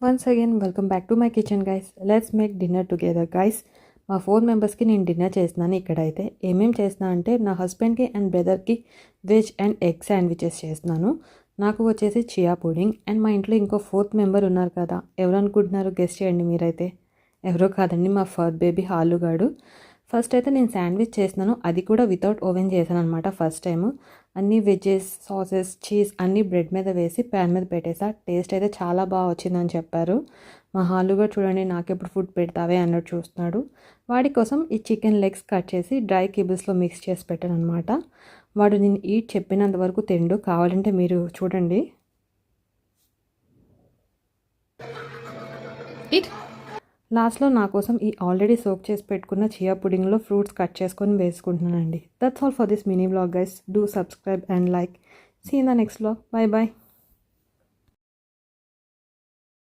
Once again welcome back to my kitchen guys. Let's make dinner together guys. మా 4 మెంబర్స్కి నేను dinner చేస్తున్నాను. ఇక్కడైతే ఏమేమి చేస్తున్నా అంటే నా హస్బెండ్కి అండ్ బ్రదర్కి వెజ్ అండ్ ఎగ్ శాండ్విచెస్ చేస్తున్నాను. నాకు వచ్చేసి చియా పుడింగ్. అండ్ మా ఇంట్లో ఇంకో 4th మెంబర్ ఉన్నారు కదా, ఎవరు అనుకుంటున్నారు? గెస్ట్ చేయండి మీరైతే. ఎవరో కాదండి, మా ఫస్ట్ బేబీ హాలుగాడు. ఫస్ట్ అయితే నేను శాండ్విచ్ చేసినాను, అది కూడా వితౌట్ ఓవెన్ చేశాను అనమాట. ఫస్ట్ టైము అన్ని వెజ్జెస్, సాసెస్, చీజ్ అన్నీ బ్రెడ్ మీద వేసి ప్యాన్ మీద పెట్టేసా. టేస్ట్ అయితే చాలా బాగా వచ్చిందని చెప్పారు. మా హాలుగా చూడండి, నాకెప్పుడు ఫుడ్ పెడతావే అన్నట్టు చూస్తున్నాడు. వాడి కోసం ఈ చికెన్ లెగ్స్ కట్ చేసి డ్రై కిబుల్స్లో మిక్స్ చేసి పెట్టాను అనమాట. వాడు నేను ఈట్ చెప్పినంత వరకు తిండు. కావాలంటే మీరు చూడండి. ఇట్ లాస్ట్లో నా కోసం ఈ ఆల్రెడీ సోక్ చేసి పెట్టుకున్న చియా పుడింగ్లో ఫ్రూట్స్ కట్ చేసుకొని వేసుకుంటున్నానండి. That's all for this mini vlog guys. Do subscribe and like. See in the next vlog. Bye by.